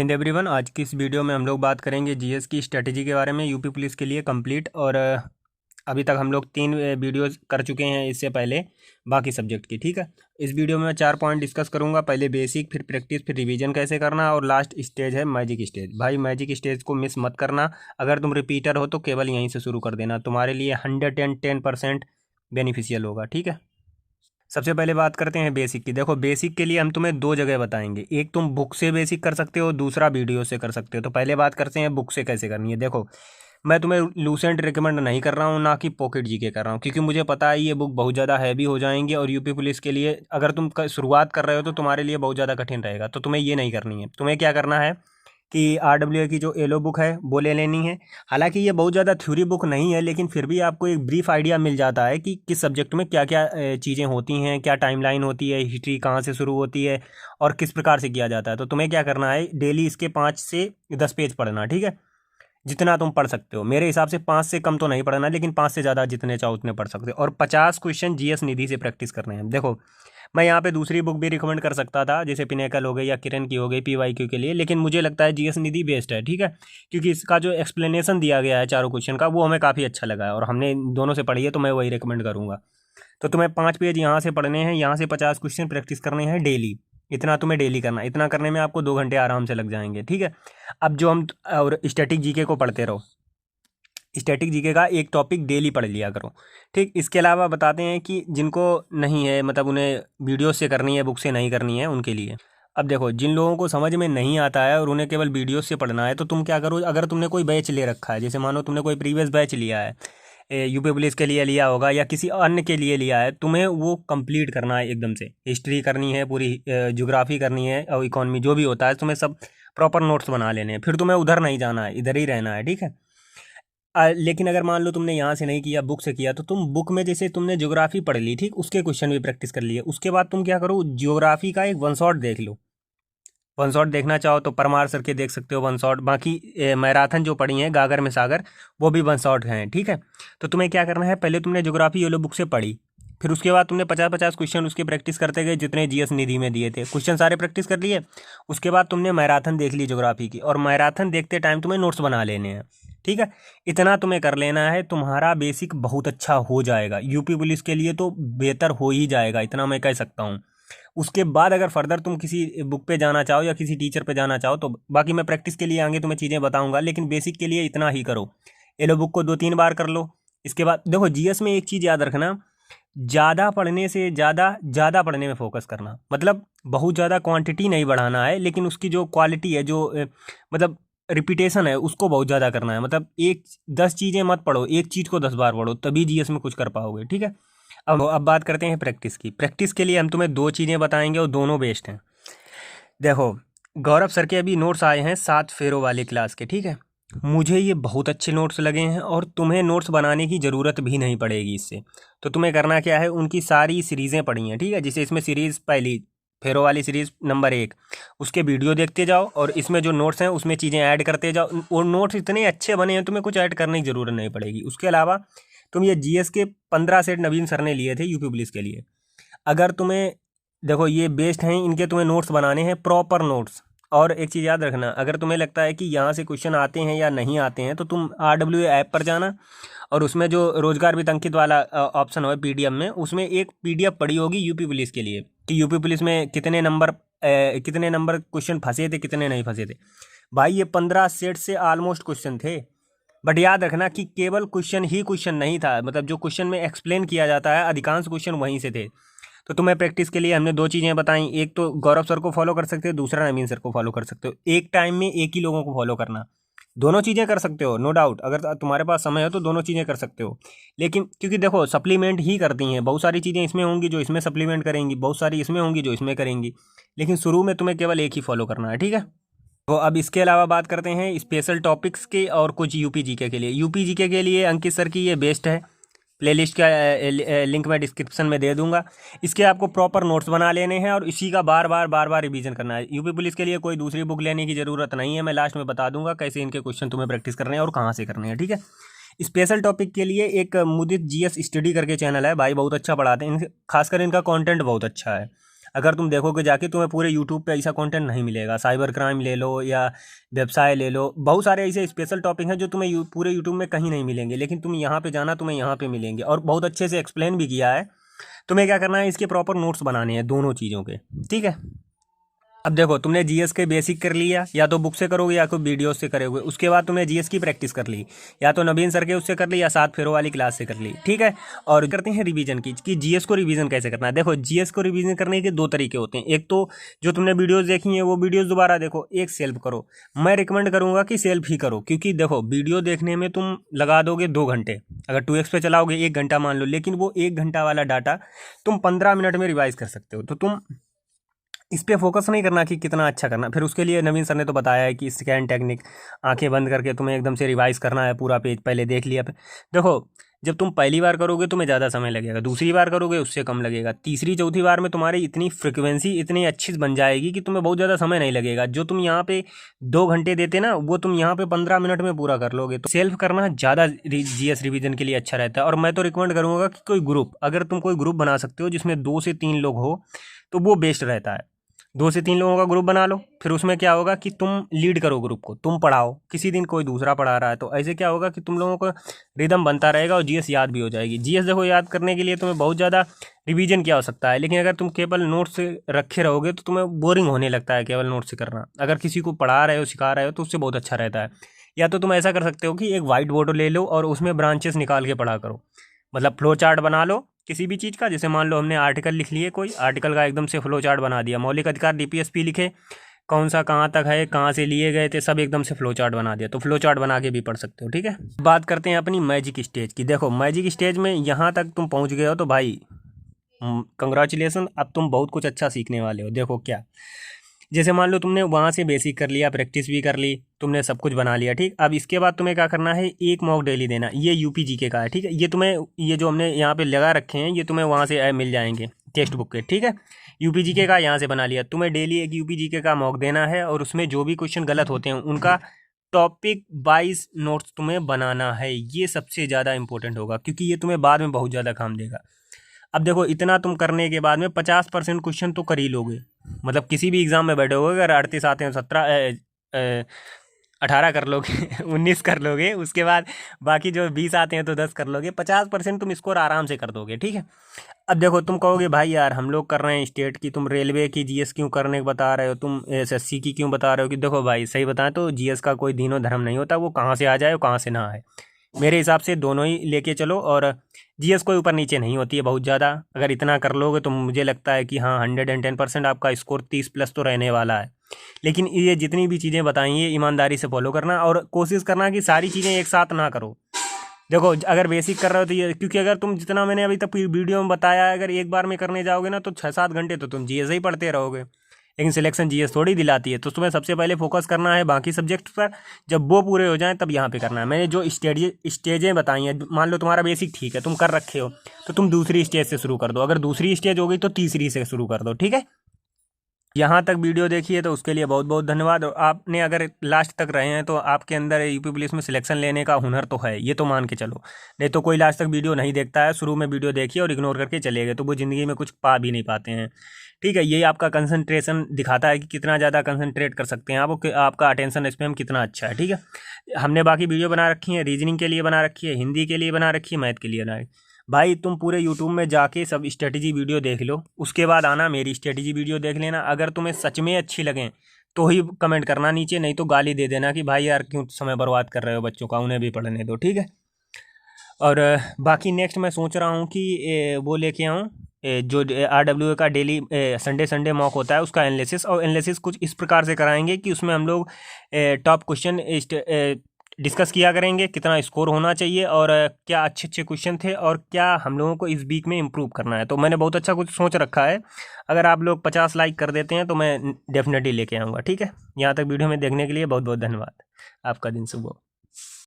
Hind everyone, आज की इस वीडियो में हम लोग बात करेंगे जीएस की स्ट्रेटजी के बारे में यूपी पुलिस के लिए कंप्लीट। और अभी तक हम लोग 3 वीडियोस कर चुके हैं इससे पहले बाकी सब्जेक्ट की। ठीक है, इस वीडियो में मैं 4 पॉइंट डिस्कस करूंगा। पहले बेसिक, फिर प्रैक्टिस, फिर रिवीजन कैसे करना, और लास्ट स्टेज है मैजिक स्टेज। भाई मैजिक स्टेज को मिस मत करना। अगर तुम रिपीटर हो तो केवल यहीं से शुरू कर देना, तुम्हारे लिए 110% बेनिफिशियल होगा। ठीक है, सबसे पहले बात करते हैं बेसिक की। देखो, बेसिक के लिए हम तुम्हें 2 जगह बताएंगे। एक तुम बुक से बेसिक कर सकते हो, दूसरा वीडियो से कर सकते हो। तो पहले बात करते हैं बुक से कैसे करनी है। देखो, मैं तुम्हें लूसेंट रिकमेंड नहीं कर रहा हूँ, ना कि पॉकेट जीके कर रहा हूँ, क्योंकि मुझे पता है ये बुक बहुत ज़्यादा हैवी हो जाएंगी और यूपी पुलिस के लिए अगर तुम शुरुआत कर रहे हो तो तुम्हारे लिए बहुत ज़्यादा कठिन रहेगा। तो तुम्हें ये नहीं करनी है। तुम्हें क्या करना है कि आरडब्ल्यूए की जो येलो बुक है वो ले लेनी है। हालांकि ये बहुत ज़्यादा थ्योरी बुक नहीं है, लेकिन फिर भी आपको एक ब्रीफ आइडिया मिल जाता है कि किस सब्जेक्ट में क्या क्या चीज़ें होती हैं, क्या टाइमलाइन होती है, हिस्ट्री कहाँ से शुरू होती है और किस प्रकार से किया जाता है। तो तुम्हें क्या करना है, डेली इसके 5 से 10 पेज पढ़ना। ठीक है, जितना तुम पढ़ सकते हो। मेरे हिसाब से 5 से कम तो नहीं पढ़ना, लेकिन 5 से ज़्यादा जितने चाहो उतने पढ़ सकते हो। और 50 क्वेश्चन जीएस निधि से प्रैक्टिस करने हैं। देखो, मैं यहाँ पे दूसरी बुक भी रिकमेंड कर सकता था, जैसे पिनेकल हो गई या किरण की हो गई पीवाईक्यू के लिए, लेकिन मुझे लगता है जीएस निधि बेस्ट है। ठीक है, क्योंकि इसका जो एक्सप्लेनेशन दिया गया है चारों क्वेश्चन का, वो हमें काफ़ी अच्छा लगा है और हमने दोनों से पढ़ी है, तो मैं वही रिकमेंड करूँगा। तो तुम्हें 5 पेज यहाँ से पढ़ने हैं, यहाँ से 50 क्वेश्चन प्रैक्टिस करने हैं डेली। इतना तुम्हें डेली करना, इतना करने में आपको 2 घंटे आराम से लग जाएंगे। ठीक है, अब जो हम और स्टैटिक जीके को पढ़ते रहो। स्टैटिक जीके का एक टॉपिक डेली पढ़ लिया करो। ठीक, इसके अलावा बताते हैं कि जिनको नहीं है, मतलब उन्हें वीडियो से करनी है, बुक से नहीं करनी है, उनके लिए। अब देखो, जिन लोगों को समझ में नहीं आता है और उन्हें केवल वीडियो से पढ़ना है, तो तुम क्या करो, अगर तुमने कोई बैच ले रखा है, जैसे मानो तुमने कोई प्रीवियस बैच लिया है, यूपी पुलिस के लिए लिया होगा या किसी अन्य के लिए लिया है, तुम्हें वो कंप्लीट करना है एकदम से। हिस्ट्री करनी है पूरी, ज्योग्राफी करनी है और इकोनॉमी जो भी होता है, तुम्हें सब प्रॉपर नोट्स बना लेने हैं। फिर तुम्हें उधर नहीं जाना है, इधर ही रहना है। ठीक है, लेकिन अगर मान लो तुमने यहाँ से नहीं किया, बुक से किया, तो तुम बुक में जैसे तुमने ज्योग्राफी पढ़ ली, ठीक, उसके क्वेश्चन भी प्रैक्टिस कर लिए। उसके बाद तुम क्या करो, ज्योग्राफी का एक वन शॉट देख लो। वन शॉट देखना चाहो तो परमार सर के देख सकते हो वन शॉट। बाकी मैराथन जो पढ़ी है गागर में सागर, वो भी वन शॉट हैं। ठीक है, तो तुम्हें क्या करना है, पहले तुमने ज्योग्राफी येलो बुक से पढ़ी, फिर उसके बाद तुमने 50-50 क्वेश्चन उसके प्रैक्टिस करते गए, जितने जीएस निधि में दिए थे क्वेश्चन सारे प्रैक्टिस कर लिए। उसके बाद तुमने मैराथन देख ली ज्योग्राफी की, और मैराथन देखते टाइम तुम्हें नोट्स बना लेने हैं। ठीक है, इतना तुम्हें कर लेना है, तुम्हारा बेसिक बहुत अच्छा हो जाएगा। यूपी पुलिस के लिए तो बेहतर हो ही जाएगा, इतना मैं कह सकता हूँ। उसके बाद अगर फर्दर तुम किसी बुक पे जाना चाहो या किसी टीचर पे जाना चाहो, तो बाकी मैं प्रैक्टिस के लिए आगे तुम्हें चीज़ें बताऊंगा, लेकिन बेसिक के लिए इतना ही करो। येलो बुक को 2-3 बार कर लो। इसके बाद देखो, जीएस में एक चीज़ याद रखना, ज़्यादा पढ़ने से ज़्यादा ज़्यादा पढ़ने में फोकस करना। मतलब बहुत ज़्यादा क्वांटिटी नहीं बढ़ाना है, लेकिन उसकी जो क्वालिटी है, जो मतलब रिपीटेशन है, उसको बहुत ज़्यादा करना है। मतलब 10 चीज़ें मत पढ़ो, एक चीज़ को 10 बार पढ़ो, तभी जीएस में कुछ कर पाओगे। ठीक है, अब बात करते हैं प्रैक्टिस की। प्रैक्टिस के लिए हम तुम्हें 2 चीज़ें बताएंगे और दोनों बेस्ट हैं। देखो, गौरव सर के अभी नोट्स आए हैं 7 फेरों वाली क्लास के। ठीक है, मुझे ये बहुत अच्छे नोट्स लगे हैं और तुम्हें नोट्स बनाने की ज़रूरत भी नहीं पड़ेगी इससे। तो तुम्हें करना क्या है, उनकी सारी सीरीज़ें पढ़ी हैं। ठीक है, जैसे इसमें सीरीज़ पहली फेरो वाली सीरीज़ नंबर 1, उसके वीडियो देखते जाओ और इसमें जो नोट्स हैं उसमें चीज़ें ऐड करते जाओ। और नोट्स इतने अच्छे बने हैं, तुम्हें कुछ ऐड करने की ज़रूरत नहीं पड़ेगी। उसके अलावा तुम ये जीएस के 15 सेट नवीन सर ने लिए थे यूपी पुलिस के लिए। अगर तुम्हें, देखो ये बेस्ट हैं, इनके तुम्हें नोट्स बनाने हैं, प्रॉपर नोट्स। और एक चीज़ याद रखना, अगर तुम्हें लगता है कि यहाँ से क्वेश्चन आते हैं या नहीं आते हैं, तो तुम आरडब्ल्यू ऐप पर जाना और उसमें जो रोजगार वित्त अंकित वाला ऑप्शन हो पीडीएफ में, उसमें एक पीडीएफ पड़ी होगी यूपी पुलिस के लिए, कि यूपी पुलिस में कितने नंबर क्वेश्चन फंसे थे, कितने नहीं फंसे थे। भाई ये 15 सेट से ऑलमोस्ट क्वेश्चन थे। बट याद रखना कि केवल क्वेश्चन ही क्वेश्चन नहीं था, मतलब जो क्वेश्चन में एक्सप्लेन किया जाता है, अधिकांश क्वेश्चन वहीं से थे। तो तुम्हें प्रैक्टिस के लिए हमने 2 चीज़ें बताई, एक तो गौरव सर को फॉलो कर सकते हो, दूसरा नवीन सर को फॉलो कर सकते हो। एक टाइम में एक ही लोगों को फॉलो करना, दोनों चीज़ें कर सकते हो, नो डाउट। अगर तुम्हारे पास समय हो तो दोनों चीज़ें कर सकते हो, लेकिन क्योंकि देखो सप्लीमेंट ही करती हैं, बहुत सारी चीज़ें इसमें होंगी जो इसमें सप्लीमेंट करेंगी, बहुत सारी इसमें होंगी जो इसमें करेंगी, लेकिन शुरू में तुम्हें केवल एक ही फॉलो करना है। ठीक है, तो अब इसके अलावा बात करते हैं स्पेशल टॉपिक्स के और कुछ यूपी जीके के लिए। यूपी जीके के लिए अंकित सर की ये बेस्ट है, प्लेलिस्ट का लिंक मैं डिस्क्रिप्शन में दे दूंगा। इसके आपको प्रॉपर नोट्स बना लेने हैं और इसी का बार बार रिवीजन करना है। यूपी पुलिस के लिए कोई दूसरी बुक लेने की ज़रूरत नहीं है, मैं लास्ट में बता दूंगा कैसे इनके क्वेश्चन तुम्हें प्रैक्टिस करने हैं और कहाँ से करने हैं। ठीक है, स्पेशल टॉपिक के लिए एक मुदित जीएस स्टडी करके चैनल है, भाई बहुत अच्छा पढ़ाते हैं, खासकर इनका कंटेंट बहुत अच्छा है। अगर तुम देखोगे जाके तुम्हें पूरे यूट्यूब पे ऐसा कंटेंट नहीं मिलेगा। साइबर क्राइम ले लो या व्यवसाय ले लो, बहुत सारे ऐसे स्पेशल टॉपिक हैं जो तुम्हें पूरे यूट्यूब में कहीं नहीं मिलेंगे, लेकिन तुम यहाँ पे जाना, तुम्हें यहाँ पे मिलेंगे और बहुत अच्छे से एक्सप्लेन भी किया है। तुम्हें क्या करना है, इसके प्रॉपर नोट्स बनाने हैं दोनों चीज़ों के, ठीक है। अब देखो, तुमने जीएस के बेसिक कर लिया, या तो बुक से करोगे या कोई वीडियो से करोगे। उसके बाद तुमने जीएस की प्रैक्टिस कर ली, या तो नवीन सर के उससे कर ली या 7 फेरों वाली क्लास से कर ली, ठीक है। और करते हैं रिवीजन की, कि जीएस को रिवीजन कैसे करना है। देखो, जीएस को रिवीजन करने के 2 तरीके होते हैं। एक तो जो तुमने वीडियोज़ देखी हैं वो वीडियोज़ दोबारा देखो, एक सेल्फ करो। मैं रिकमेंड करूँगा कि सेल्फ ही करो, क्योंकि देखो वीडियो देखने में तुम लगा दोगे 2 घंटे, अगर 2x पे चलाओगे 1 घंटा मान लो, लेकिन वो 1 घंटा वाला डाटा तुम 15 मिनट में रिवाइज कर सकते हो। तो तुम इस पे फोकस नहीं करना कि कितना अच्छा करना। फिर उसके लिए नवीन सर ने तो बताया है कि स्कैन टेक्निक, आंखें बंद करके तुम्हें एकदम से रिवाइज करना है, पूरा पेज पहले देख लिया। देखो, जब तुम पहली बार करोगे तुम्हें ज़्यादा समय लगेगा, दूसरी बार करोगे उससे कम लगेगा, तीसरी चौथी बार में तुम्हारी इतनी फ्रिक्वेंसी इतनी अच्छी बन जाएगी कि तुम्हें बहुत ज़्यादा समय नहीं लगेगा। जो तुम यहाँ पे 2 घंटे देते ना, वो तुम यहाँ पे 15 मिनट में पूरा कर लोगे। तो सेल्फ करना ज़्यादा जीएस रिवीजन के लिए अच्छा रहता है। और मैं तो रिकमेंड करूँगा कि कोई ग्रुप, अगर तुम कोई ग्रुप बना सकते हो जिसमें 2 से 3 लोग हो तो वो बेस्ट रहता है। 2 से 3 लोगों का ग्रुप बना लो। फिर उसमें क्या होगा कि तुम लीड करो ग्रुप को, तुम पढ़ाओ, किसी दिन कोई दूसरा पढ़ा रहा है, तो ऐसे क्या होगा कि तुम लोगों को रिदम बनता रहेगा और जीएस याद भी हो जाएगी। जीएस देखो, याद करने के लिए तुम्हें बहुत ज़्यादा रिवीजन की आवश्यकता है, लेकिन अगर तुम केवल नोट्स से रखे रहोगे तो तुम्हें बोरिंग होने लगता है केवल नोट से करना। अगर किसी को पढ़ा रहे हो, सिखा रहे हो, तो उससे बहुत अच्छा रहता है। या तो तुम ऐसा कर सकते हो कि एक वाइट बोर्ड ले लो और उसमें ब्रांचेस निकाल के पढ़ा करो। मतलब फ्लो चार्ट बना लो किसी भी चीज़ का। जैसे मान लो हमने आर्टिकल लिख लिए, कोई आर्टिकल का एकदम से फ्लो चार्ट बना दिया, मौलिक अधिकार डीपीएसपी लिखे, कौन सा कहाँ तक है, कहाँ से लिए गए थे, सब एकदम से फ्लो चार्ट बना दिया। तो फ्लो चार्ट बना के भी पढ़ सकते हो, ठीक है। बात करते हैं अपनी मैजिक स्टेज की। देखो, मैजिक स्टेज में यहाँ तक तुम पहुँच गए हो तो भाई कंग्रेचुलेसन, अब तुम बहुत कुछ अच्छा सीखने वाले हो। देखो क्या, जैसे मान लो तुमने वहाँ से बेसिक कर लिया, प्रैक्टिस भी कर ली, तुमने सब कुछ बना लिया, ठीक। अब इसके बाद तुम्हें क्या करना है, एक मॉक डेली देना। ये यूपी जीके का है, ठीक है। ये तुम्हें, ये जो हमने यहाँ पे लगा रखे हैं, ये तुम्हें वहाँ से मिल जाएंगे टेक्स्ट बुक के, ठीक है। यूपी जीके का यहाँ से बना लिया। तुम्हें डेली एक यूपी जीके का मॉक देना है और उसमें जो भी क्वेश्चन गलत होते हैं उनका टॉपिक वाइज नोट्स तुम्हें बनाना है। ये सबसे ज़्यादा इंपॉर्टेंट होगा, क्योंकि ये तुम्हें बाद में बहुत ज़्यादा काम देगा। अब देखो, इतना तुम करने के बाद में 50% क्वेश्चन तो कर ही लोगे। मतलब किसी भी एग्ज़ाम में बैठे हो, अगर 38 आते हैं, 18 कर लोगे 19 कर लोगे, उसके बाद बाकी जो 20 आते हैं तो 10 कर लोगे। 50% तुम स्कोर आराम से कर दोगे, ठीक है। अब देखो, तुम कहोगे भाई यार हम लोग कर रहे हैं स्टेट की, तुम रेलवे की जीएस क्यों करने को बता रहे हो, तुम एसएससी की क्यों बता रहे हो। कि देखो भाई, सही बताएं तो जीएस का कोई दीनो धर्म नहीं होता, वो कहाँ से आ जाए और कहाँ से ना आए। मेरे हिसाब से दोनों ही लेके चलो। और जीएस कोई ऊपर नीचे नहीं होती है बहुत ज़्यादा। अगर इतना कर लोगे तो मुझे लगता है कि हाँ 110% आपका स्कोर 30+ तो रहने वाला है। लेकिन ये जितनी भी चीज़ें बताई हैं ईमानदारी से फॉलो करना और कोशिश करना कि सारी चीज़ें एक साथ ना करो। देखो, अगर बेसिक कर रहे हो तो ये, क्योंकि अगर तुम जितना मैंने अभी तक वीडियो में बताया है, अगर एक बार में करने जाओगे ना तो 6-7 घंटे तो तुम जीएस ही पढ़ते रहोगे। लेकिन सिलेक्शन जीएस थोड़ी दिलाती है। तो तुम्हें सबसे पहले फोकस करना है बाकी सब्जेक्ट पर। जब वो पूरे हो जाएं तब यहाँ पे करना है। मैंने जो स्टेजें बताई हैं, मान लो तुम्हारा बेसिक ठीक है, तुम कर रखे हो, तो तुम दूसरी स्टेज से शुरू कर दो। अगर दूसरी स्टेज हो गई तो तीसरी से शुरू कर दो, ठीक है। यहाँ तक वीडियो देखी है तो उसके लिए बहुत बहुत धन्यवाद। और आपने अगर लास्ट तक रहे हैं तो आपके अंदर यूपी पुलिस में सिलेक्शन लेने का हुनर तो है, ये तो मान के चलो। नहीं तो कोई लास्ट तक वीडियो नहीं देखता है, शुरू में वीडियो देखिए और इग्नोर करके चले गए, तो वो ज़िंदगी में कुछ पा भी नहीं पाते हैं, ठीक है। ये आपका कंसंट्रेशन दिखाता है कि कितना ज़्यादा कंसंट्रेट कर सकते हैं आप, आपका अटेंशन स्पैन कितना अच्छा है, ठीक है। हमने बाकी वीडियो बना रखी है, रीजनिंग के लिए बना रखी है, हिंदी के लिए बना रखी है, मैथ के लिए बना। भाई तुम पूरे यूट्यूब में जाके सब स्ट्रेटजी वीडियो देख लो, उसके बाद आना मेरी स्ट्रेटजी वीडियो देख लेना। अगर तुम्हें सच में अच्छी लगें तो ही कमेंट करना नीचे, नहीं तो गाली दे देना कि भाई यार क्यों समय बर्बाद कर रहे हो बच्चों का, उन्हें भी पढ़ने दो, ठीक है। और बाकी नेक्स्ट मैं सोच रहा हूँ कि वो लेके आऊँ जो RWA का डेली संडे मॉक होता है उसका एनालिसिस। और एनालिसिस कुछ इस प्रकार से कराएंगे कि उसमें हम लोग टॉप क्वेश्चन डिस्कस किया करेंगे, कितना स्कोर होना चाहिए और क्या अच्छे अच्छे क्वेश्चन थे और क्या हम लोगों को इस वीक में इम्प्रूव करना है। तो मैंने बहुत अच्छा कुछ सोच रखा है। अगर आप लोग 50 लाइक कर देते हैं तो मैं डेफिनेटली लेके आऊँगा, ठीक है। यहाँ तक वीडियो में देखने के लिए बहुत बहुत धन्यवाद। आपका दिन शुभ हो।